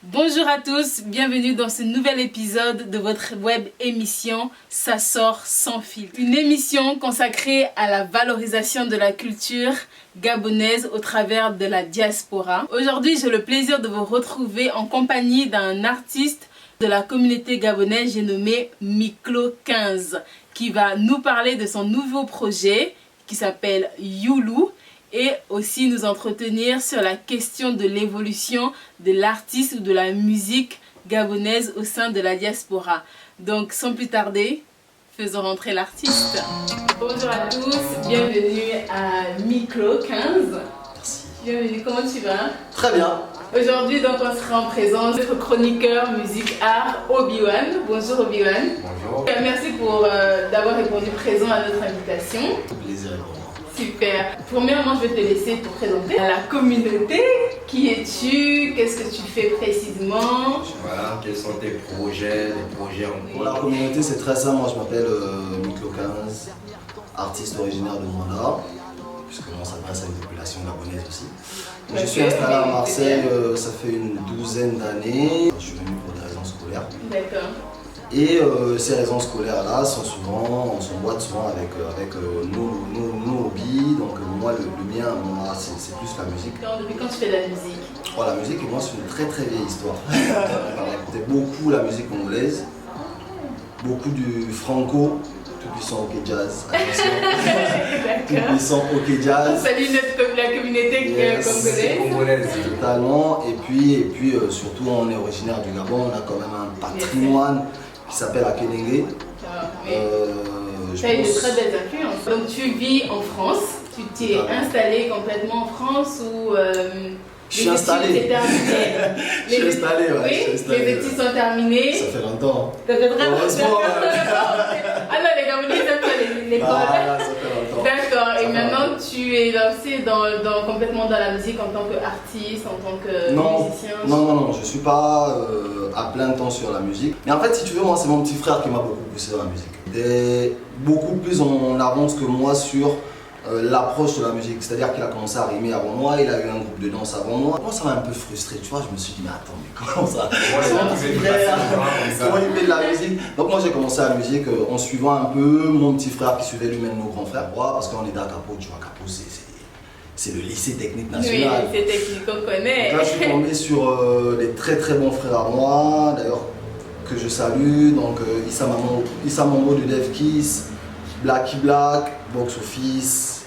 Bonjour à tous, bienvenue dans ce nouvel épisode de votre web émission Ça sort sans filtre. Une émission consacrée à la valorisation de la culture gabonaise au travers de la diaspora. Aujourd'hui, j'ai le plaisir de vous retrouver en compagnie d'un artiste de la communauté gabonaise, j'ai nommé Miklo 15, qui va nous parler de son nouveau projet qui s'appelle Youlou, et aussi nous entretenir sur la question de l'évolution de l'artiste ou de la musique gabonaise au sein de la diaspora. Donc sans plus tarder, faisons rentrer l'artiste. Bonjour à tous, bienvenue à Miklo 15. Merci. Bienvenue, comment tu vas? Très bien. Aujourd'hui, donc, on sera en présence de notre chroniqueur musique art, Obi-Wan. Bonjour Obi-Wan. Bonjour. Merci pour d'avoir répondu présent à notre invitation. Plaisir pour moi. Super. Premièrement, je vais te laisser te présenter à la communauté. Qui es-tu? Qu'est-ce que tu fais précisément? Voilà, quels sont tes projets, les projets en Pour cours? la communauté, c'est très simple. Moi, je m'appelle Miklo 15, artiste originaire de Rwanda, puisque on s'adresse à une population gabonaise aussi. Je suis installé à Marseille, ça fait une douzaine d'années. Je suis venu pour des raisons scolaires. D'accord. Et ces raisons scolaires-là sont souvent, on s'emboîte souvent avec nos hobbies. Donc moi, le mien, c'est plus la musique. Donc, depuis quand tu fais de la musique? Oh, la musique, et moi, c'est une très très vieille histoire. J'écoutais beaucoup la musique congolaise, beaucoup du franco, tout puissant ok jazz. Tout puissant ok jazz. Salut la communauté congolaise. Totalement. Et puis surtout, on est originaire du Gabon, on a quand même un patrimoine qui s'appelle Akenenge. Tu as eu de très belles influences. Donc tu vis en France, tu t'es installé complètement en France ou je suis installé. Je suis installé, ouais. Oui, les études sont terminées. Ça fait longtemps. Ça fait vraiment Heureusement. Ah non, les Gabonais n'aiment pas l'école. Voilà, ça fait longtemps. D'accord, et maintenant tu es lancé complètement dans la musique en tant qu'artiste, en tant que musicien? Non, je suis pas à plein temps sur la musique. Mais en fait, si tu veux, moi, c'est mon petit frère qui m'a beaucoup poussé dans la musique. Il est beaucoup plus en avance que moi sur l'approche de la musique. C'est-à-dire qu'il a commencé à rimer avant moi, il a eu un groupe de danse avant moi. Moi, ça m'a un peu frustré, tu vois. Je me suis dit, mais attends, mais comment ça? Comment il fait de la musique? Donc moi, j'ai commencé la musique en suivant un peu mon petit frère qui suivait lui-même nos grands frères. Pourquoi? Parce qu'on était à Capo, tu vois, Capo, c'est le lycée technique national. Oui, lycée technique qu'on connaît. Donc là, je suis tombé sur des très très bons frères à moi, d'ailleurs, que je salue. Donc Issa Mambo de Dev Kiss, Blacky Black, Box Office,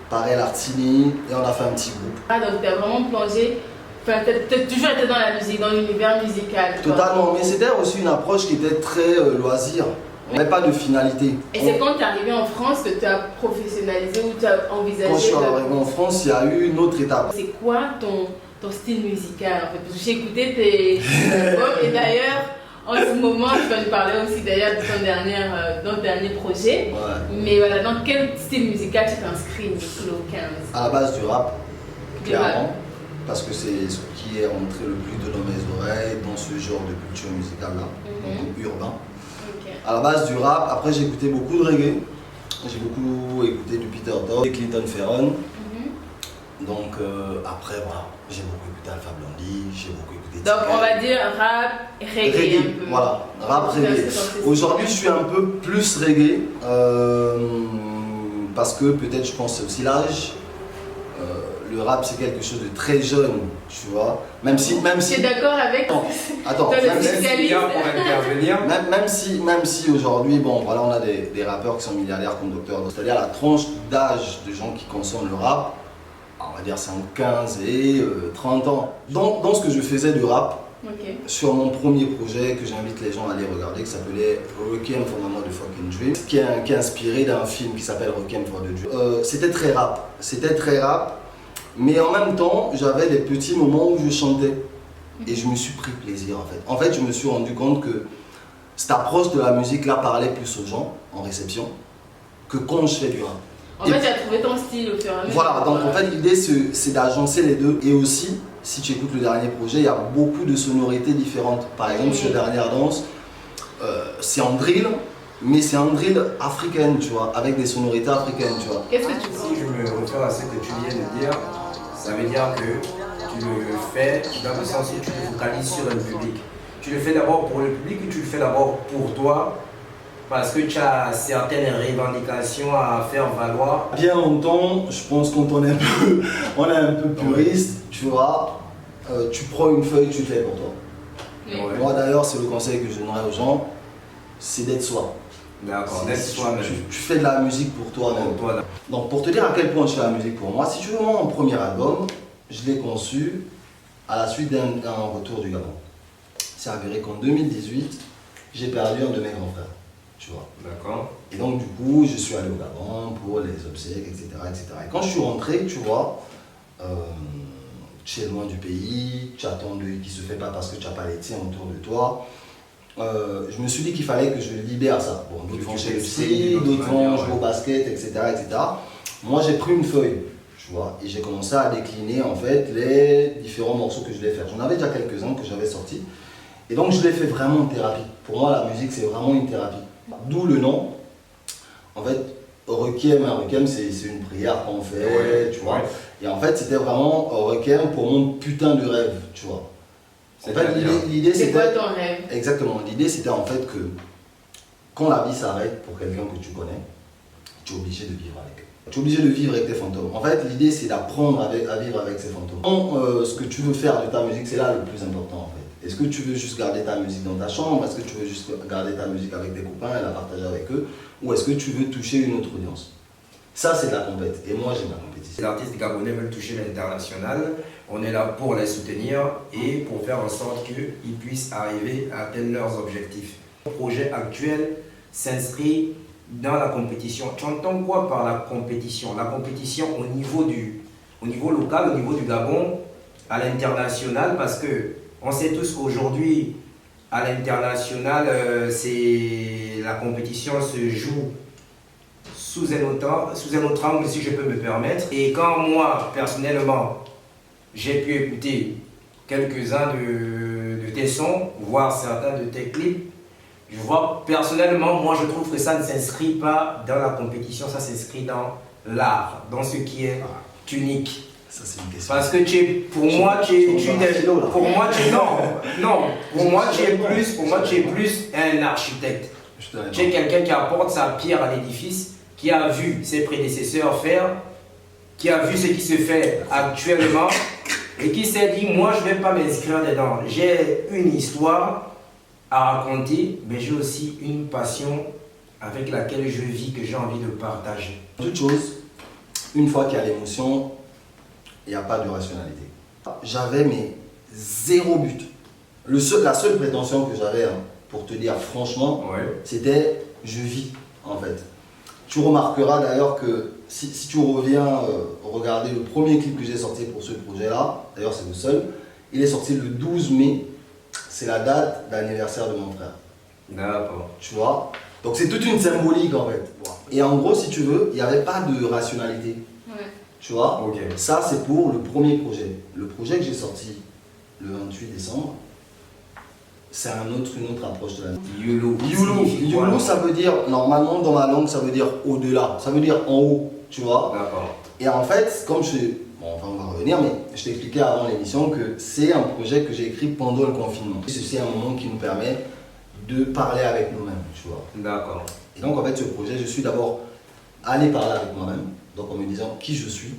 Parel Artini, et on a fait un petit groupe. Ah, donc tu as vraiment plongé, enfin, tu as toujours été dans la musique, dans l'univers musical. Totalement, mais c'était aussi une approche qui était très loisir. On n'avait pas de finalité. Et c'est quand tu es arrivé en France que tu as professionnalisé ou tu as envisagé? Quand je suis arrivé en France, il y a eu une autre étape. C'est quoi ton style musical en fait? Parce que j'ai écouté tes albums et d'ailleurs, en ce moment, tu vas nous parler aussi d'ailleurs de ton dernier projet. Ouais. Mais voilà, dans quel style musical tu t'inscris, Miklo 15? À la base du rap, clairement, parce que c'est ce qui est rentré le plus dans mes oreilles dans ce genre de culture musicale-là, donc urbain. Okay. À la base du rap, après j'ai écouté beaucoup de reggae, j'ai beaucoup écouté du Peter Tosh, Clinton Ferron. Donc après voilà, j'ai beaucoup écouté Alpha Blondy, j'ai beaucoup écouté Donc Tika. on va dire rap et reggae un peu. Voilà, rap reggae. Aujourd'hui je suis un peu plus reggae parce que peut-être je pense c'est aussi l'âge. Le rap c'est quelque chose de très jeune, tu vois. Même si. Tu es d'accord avec? Attends, même si aujourd'hui, bon voilà, on a des rappeurs qui sont milliardaires comme Dr. Dre. C'est-à-dire la tranche d'âge de gens qui consomment le rap, on va dire c'est entre 15 et 30 ans. Donc dans ce que je faisais du rap, sur mon premier projet que j'invite les gens à aller regarder, qui s'appelait Requiem for My Motherfucking Dream, qui est inspiré d'un film qui s'appelle Requiem for the Dream. C'était très rap, mais en même temps j'avais des petits moments où je chantais et je me suis pris plaisir en fait. En fait je me suis rendu compte que cette approche de la musique là parlait plus aux gens en réception que quand je fais du rap. En fait, tu as trouvé ton style au fur et à mesure. Voilà, donc en fait l'idée c'est d'agencer les deux. Et aussi, si tu écoutes le dernier projet, il y a beaucoup de sonorités différentes. Par exemple, sur Dernière Danse, c'est en drill, mais c'est en drill africaine, tu vois, avec des sonorités africaines, tu vois. Qu'est-ce que tu penses? Si je me réfère à ce que tu viens de dire, ça veut dire que tu le fais dans le sens où tu te focalises sur le public. Tu le fais d'abord pour le public ou tu le fais d'abord pour toi parce que tu as certaines revendications à faire valoir? Bien longtemps, je pense quand on est un peu puriste, tu vois, tu prends une feuille, tu le fais pour toi. Ouais. Moi d'ailleurs, c'est le conseil que je donnerais aux gens, c'est d'être soi. D'accord, d'être soi-même. Tu fais de la musique pour toi-même. Pour toi. Donc pour te dire à quel point je fais la musique pour moi, si tu veux, moi, mon premier album, je l'ai conçu à la suite d'un retour du Gabon. C'est avéré qu'en 2018, j'ai perdu un de mes grands frères, tu vois. D'accord. Et donc du coup, je suis allé au Gabon pour les obsèques, etc., etc. Et quand je suis rentré, tu vois, tu es loin du pays, tu attends de qui se fait pas parce que tu n'as pas les tiens autour de toi. Je me suis dit qu'il fallait que je libère ça. Bon, d'autres vont chez le psy, d'autres vont jouer au basket, etc., etc. Moi, j'ai pris une feuille, tu vois, et j'ai commencé à décliner en fait les différents morceaux que je voulais faire. J'en avais déjà quelques-uns que j'avais sortis. Et donc, je l'ai fait vraiment en thérapie. Pour moi, la musique, c'est vraiment une thérapie. D'où le nom. En fait, Requiem, un Requiem, c'est une prière qu'on fait, Ouais, tu vois. ouais. Et en fait, c'était vraiment Requiem pour mon putain de rêve, tu vois. En fait, l'idée C'est quoi c'était. ton rêve? Exactement. L'idée c'était en fait que quand la vie s'arrête pour quelqu'un que tu connais, tu es obligé de vivre avec. Tu es obligé de vivre avec tes fantômes. En fait, l'idée c'est d'apprendre à vivre avec ces fantômes. Quand, ce que tu veux faire de ta musique, c'est là le plus important en fait. Est-ce que tu veux juste garder ta musique dans ta chambre? Est-ce que tu veux juste garder ta musique avec des copains et la partager avec eux? Ou est-ce que tu veux toucher une autre audience? Ça, c'est de la compète. Et moi, j'aime la compétition. Les artistes gabonais veulent toucher l'international. On est là pour les soutenir et pour faire en sorte qu'ils puissent arriver à atteindre leurs objectifs. Le projet actuel s'inscrit dans la compétition. Tu entends quoi par la compétition? La compétition au niveau local, au niveau du Gabon, à l'international, parce que on sait tous qu'aujourd'hui, à l'international, la compétition se joue sous un autre angle, si je peux me permettre. Et quand moi, personnellement, j'ai pu écouter quelques-uns de tes sons, voir certains de tes clips, je vois personnellement, moi je trouve que ça ne s'inscrit pas dans la compétition, ça s'inscrit dans l'art, dans ce qui est unique. Ça, c'est une question. Parce que pour moi, tu es plus un architecte. Tu es quelqu'un qui apporte sa pierre à l'édifice, qui a vu ses prédécesseurs faire, qui a vu ce qui se fait actuellement et qui s'est dit, moi je ne vais pas m'inscrire dedans. J'ai une histoire à raconter, mais j'ai aussi une passion avec laquelle je vis, que j'ai envie de partager. Toute chose, une fois qu'il y a l'émotion, il n'y a pas de rationalité. J'avais mais zéro but. La seule prétention que j'avais, hein, pour te dire franchement, c'était je vis en fait. Tu remarqueras d'ailleurs que si tu reviens regarder le premier clip que j'ai sorti pour ce projet-là, d'ailleurs c'est le seul, il est sorti le 12 mai, c'est la date d'anniversaire de mon frère. D'accord. Tu vois? Donc c'est toute une symbolique en fait. Et en gros, si tu veux, il n'y avait pas de rationalité. Ouais. Tu vois? Ok. Ça c'est pour le premier projet. Le projet que j'ai sorti le 28 décembre, c'est une autre approche de la musique. YOLO, ça veut dire, normalement dans ma langue, ça veut dire au-delà, ça veut dire en haut, tu vois. D'accord. Et en fait, comme on va revenir, mais je t'expliquais avant l'émission que c'est un projet que j'ai écrit pendant le confinement. C'est un moment qui nous permet de parler avec nous-mêmes, tu vois. D'accord. Et donc en fait, ce projet, je suis d'abord allé parler avec moi-même, donc en me disant qui je suis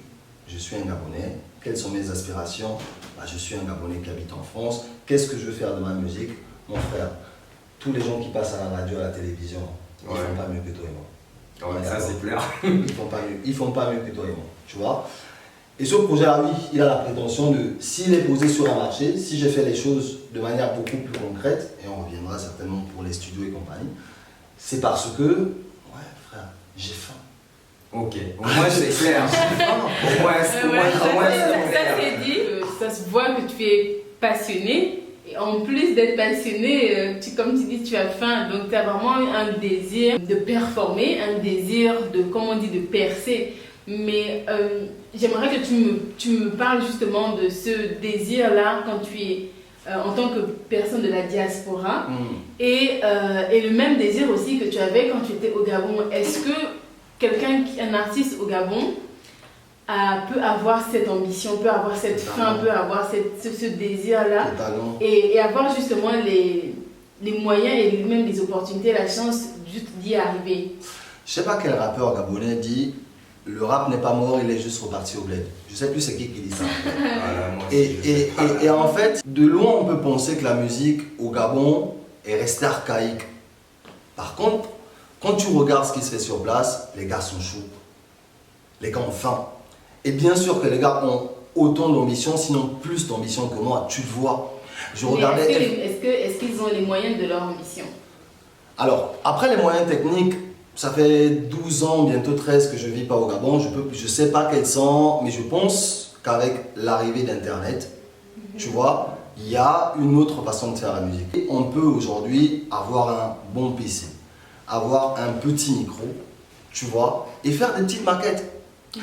un Gabonais, quelles sont mes aspirations, je suis un Gabonais qui habite en France, qu'est-ce que je veux faire de ma musique? Mon frère, tous les gens qui passent à la radio, à la télévision, ils ne font pas mieux que toi et moi. Ouais, ça c'est clair. Ils font pas mieux que toi et moi, tu vois. Et ce projet-là, oui, il a la prétention de, s'il est posé sur un marché, si j'ai fait les choses de manière beaucoup plus concrète, et on reviendra certainement pour les studios et compagnie, c'est parce que, ouais frère, j'ai faim. Ok, au moins c'est clair. Au moins c'est Ça c'est dit, ça se voit que tu es passionné. Et en plus d'être passionné, comme tu dis, tu as faim. Donc tu as vraiment un désir de performer, un désir de, comme on dit, de percer. Mais j'aimerais que tu me parles justement de ce désir-là quand tu es en tant que personne de la diaspora. Et le même désir aussi que tu avais quand tu étais au Gabon. Est-ce que un artiste au Gabon peut avoir cette ambition, peut avoir cette faim, peut avoir ce désir-là. Totalement. Et avoir justement les moyens et même les opportunités, la chance juste d'y arriver. Je sais pas quel rappeur gabonais dit le rap n'est pas mort, il est juste reparti au bled. Je sais plus c'est qui dit ça. Voilà, moi aussi, Et en fait, de loin on peut penser que la musique au Gabon est restée archaïque. Par contre, quand tu regardes ce qui se fait sur place, les gars sont chauds. Les gars ont faim. Et bien sûr que les gars ont autant d'ambition, sinon plus d'ambition que moi, tu le vois. Je regardais. Est-ce qu'ils ont les moyens de leur ambition? Alors, après les moyens techniques, ça fait 12 ans, bientôt 13 que je vis pas au Gabon. Je sais pas quels sont, mais je pense qu'avec l'arrivée d'Internet, tu vois, il y a une autre façon de faire la musique. Et on peut aujourd'hui avoir un bon PC, avoir un petit micro, tu vois, et faire des petites maquettes.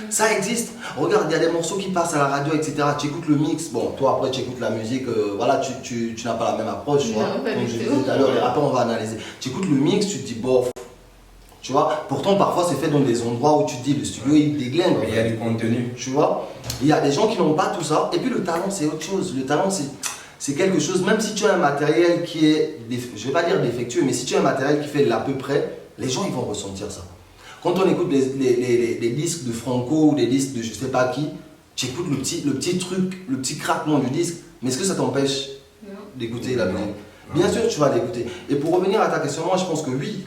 Ça existe. Regarde, il y a des morceaux qui passent à la radio, etc. Tu écoutes le mix. Bon, toi après tu écoutes la musique. Voilà, tu n'as pas la même approche. Tu vois. Comme je disais tout à l'heure, les rappeurs, on va analyser. Tu écoutes le mix, tu te dis bof. Tu vois. Pourtant, parfois, c'est fait dans des endroits où tu te dis le studio il déglingue. il y a du contenu. Tu vois. Il y a des gens qui n'ont pas tout ça. Et puis le talent, c'est autre chose. Le talent, c'est quelque chose. Même si tu as un matériel qui est, je vais pas dire défectueux, mais si tu as un matériel qui fait l'à peu près, les gens ils vont ressentir ça. Quand on écoute les disques de Franco ou des disques de je sais pas qui, tu écoutes le petit truc, le petit craquement du disque, mais est-ce que ça t'empêche d'écouter la musique? Bien sûr, tu vas l'écouter. Et pour revenir à ta question, moi je pense que oui,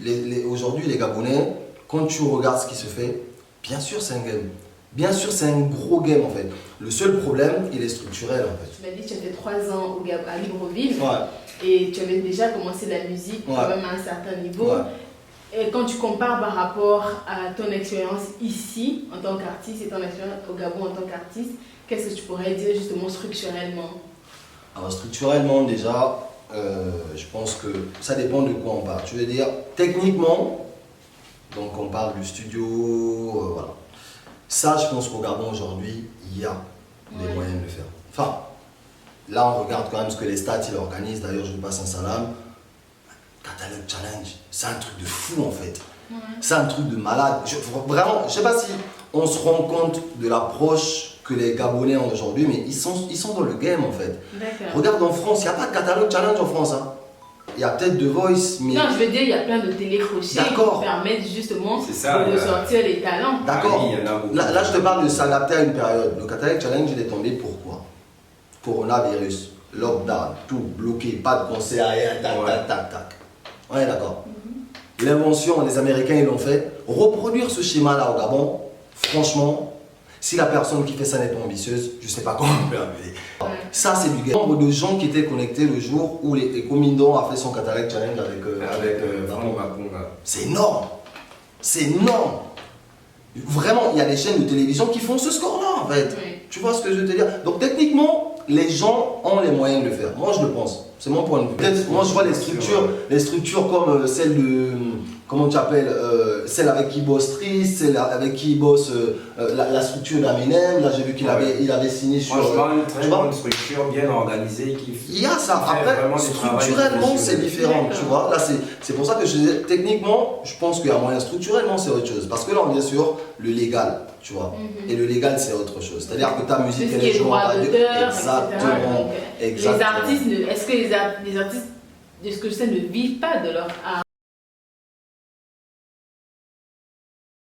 aujourd'hui les Gabonais, quand tu regardes ce qui se fait, bien sûr c'est un game. Bien sûr c'est un gros game en fait. Le seul problème, il est structurel en fait. Tu m'as dit que tu as fait 3 ans à Libreville. Ouais. Et tu avais déjà commencé la musique quand même à un certain niveau. Ouais. Et quand tu compares par rapport à ton expérience ici en tant qu'artiste et ton expérience au Gabon en tant qu'artiste, qu'est-ce que tu pourrais dire justement structurellement? Alors structurellement déjà, je pense que ça dépend de quoi on parle. Tu veux dire techniquement, donc on parle du studio, voilà. Ça je pense qu'au Gabon aujourd'hui, il y a des moyens de le faire. Enfin, là on regarde quand même ce que les stats ils organisent, d'ailleurs je lui passe un salam. Catalogue Challenge, c'est un truc de fou en fait. C'est un truc de malade. Vraiment, je sais pas si on se rend compte de l'approche que les Gabonais ont aujourd'hui, mais ils sont dans le game en fait. Regarde en France, il n'y a pas de Catalogue Challenge en France. Hein. Il y a peut-être The Voice, mais... Non, je veux dire, il y a plein de télécrochets qui permettent justement de sortir les talents. D'accord. Là, je te parle de s'adapter à une période. Le Catalogue Challenge, il est tombé pourquoi? Coronavirus, lockdown, tout bloqué, pas de concert, rien, tac. On est d'accord. L'invention, les Américains ils l'ont fait. Reproduire ce schéma-là au Gabon, franchement, si la personne qui fait ça n'est pas ambitieuse, je ne sais pas comment on peut appeler. Ça, c'est du game. Le nombre de gens qui étaient connectés le jour où les Comindon a fait son catalogue challenge avec c'est énorme. C'est énorme. Vraiment, il y a des chaînes de télévision qui font ce score-là en fait. Tu vois ce que je veux te dire? Donc techniquement, les gens ont les moyens de le faire. Moi, je le pense. C'est mon point de vue. Peut-être, moi, je vois les structures comme celle de, comment tu appelles, celle avec qui bosse Tris, celle avec qui bosse la structure d'Aminem. Là, j'ai vu qu'il avait signé sur. Franchement, une très bonne structure, bien organisée. Il y a ça. Après, structurellement, c'est différent. Tu vois, là, c'est pour ça que je disais, techniquement, je pense qu'il y a moyen. Structurellement, c'est autre chose. Parce que là, on vient sur le légal. Tu vois. Et le légal, c'est autre chose. C'est-à-dire que ta musique, elle est jouée en radio. Exactement. Les artistes, est-ce que les artistes, de ce que je sais, ne vivent pas de leur art?